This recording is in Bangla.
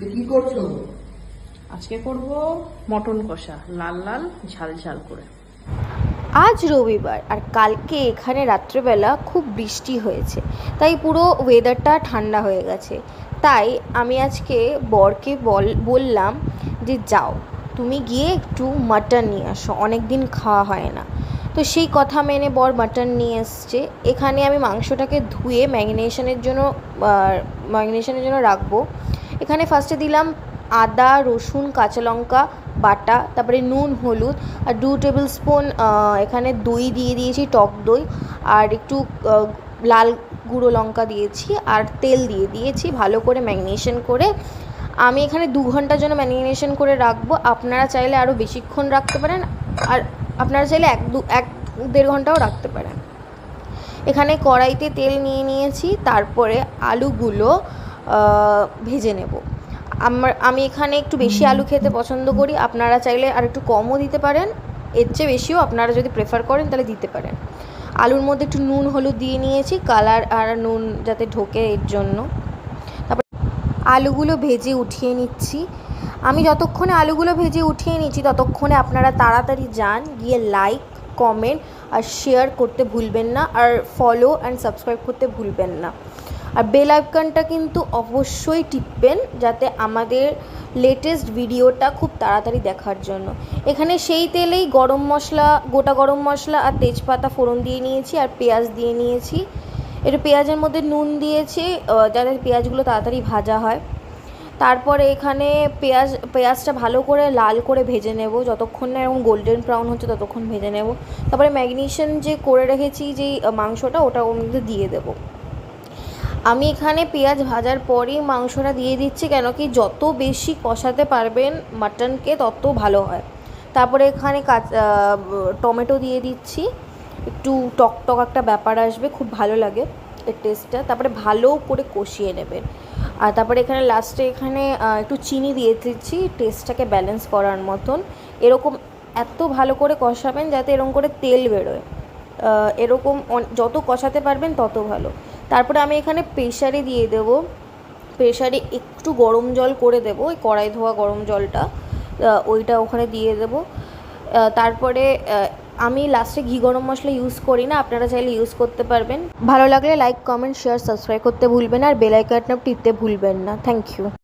কি করছো? আজকে করব মটন কষা, লাল লাল ঝাল ঝাল করে। আজ রবিবার আর কালকে এখানে রাত্রেবেলা খুব বৃষ্টি হয়েছে, তাই পুরো ওয়েদারটা ঠান্ডা হয়ে গেছে। তাই আমি আজকে বরকে বললাম যে যাও তুমি গিয়ে একটু মাটন নিয়ে আসো, অনেক দিন খাওয়া হয় না। তো সেই কথা মেনে বর মাটন নিয়ে এসছে। এখানে আমি মাংসটাকে ধুয়ে ম্যারিনেশনের জন্য রাখবো। এখানে ফার্স্টে দিলাম আদা, রসুন, কাঁচা লঙ্কা বাটা, তারপরে নুন, হলুদ আর 2 টেবিল স্পুন এখানে দই দিয়ে দিয়েছি, টক দই, আর একটু লাল গুঁড়ো লঙ্কা দিয়েছি আর তেল দিয়ে দিয়েছি। ভালো করে ম্যারিনেশন করে আমি এখানে 2 ঘন্টার জন্য ম্যারিনেশন করে রাখবো। আপনারা চাইলে আরও বেশিক্ষণ রাখতে পারেন, আর আপনারা চাইলে 1-1.5 ঘন্টাও রাখতে পারেন। এখানে কড়াইতে তেল নিয়ে নিয়েছি, তারপরে আলুগুলো ভেজে নেব। আমি এখানে একটু বেশি আলু খেতে পছন্দ করি, আপনারা চাইলে আর একটু কমও দিতে পারেন, এর চেয়ে বেশিও আপনারা যদি প্রেফার করেন তাহলে দিতে পারেন। আলুর মধ্যে একটু নুন হলুদ দিয়ে নিয়েছি, কালার আর নুন যাতে ঢোকে এর জন্য। তারপর আলুগুলো ভেজে উঠিয়ে নিচ্ছি। আমি যতক্ষণে আলুগুলো ভেজে উঠিয়ে নিচ্ছি ততক্ষণে আপনারা তাড়াতাড়ি যান, গিয়ে লাইক, কমেন্ট আর শেয়ার করতে ভুলবেন না, আর ফলো অ্যান্ড সাবস্ক্রাইব করতে ভুলবেন না। আর বেল আইকনটা কিন্তু অবশ্যই টিপবেন, যাতে আমাদের লেটেস্ট ভিডিওটা খুব তাড়াতাড়ি দেখার জন্য। এখানে সেই তেলেই গোটা গরম মশলা আর তেজপাতা ফোড়ন দিয়ে নিয়েছি, আর পেঁয়াজ দিয়ে নিয়েছি। একটু পেঁয়াজের মধ্যে নুন দিয়েছি যাতে পেঁয়াজগুলো তাড়াতাড়ি ভাজা হয়। তারপরে এখানে পেঁয়াজটা ভালো করে লাল করে ভেজে নেব, যতক্ষণ না এরকম গোল্ডেন ব্রাউন হচ্ছে ততক্ষণ ভেজে নেব। তারপরে ম্যারিনেশন যে করে রেখেছি যেই মাংসটা, ওটা ওর মধ্যে দিয়ে দেবো। আমি এখানে পেঁয়াজ ভাজার পরেই মাংসটা দিয়ে দিচ্ছি, কেন কি যত বেশি কষাতে পারবেন মাটনকে তত ভালো হয়। তারপরে এখানে টমেটো দিয়ে দিচ্ছি, একটু টক একটা ব্যাপার আসবে, খুব ভালো লাগে এর টেস্টটা। তারপরে ভালো করে কষিয়ে নেবেন। আর তারপরে এখানে লাস্টে একটু চিনি দিয়ে দিচ্ছি টেস্টটাকে ব্যালেন্স করার মতন। এরকম এত ভালো করে কষাবেন যাতে এরকম করে তেল বেরোয়, এরকম যত কষাতে পারবেন তত ভালো। তারপরে আমি এখানে প্রেশারে দিয়ে দেবো, প্রেশারে একটু গরম জল করে দেবো, ওই কড়াই ধোয়া গরম জলটা ওইটা ওখানে দিয়ে দেবো। তারপরে আমি লাস্টে ঘি গরম মশলা ইউজ করি না, আপনারা চাইলে ইউজ করতে পারবেন। ভালো লাগলে লাইক, কমেন্ট, শেয়ার, সাবস্ক্রাইব করতে ভুলবেন না, আর বেল আইকনটা টিপতে ভুলবেন না। Thank you.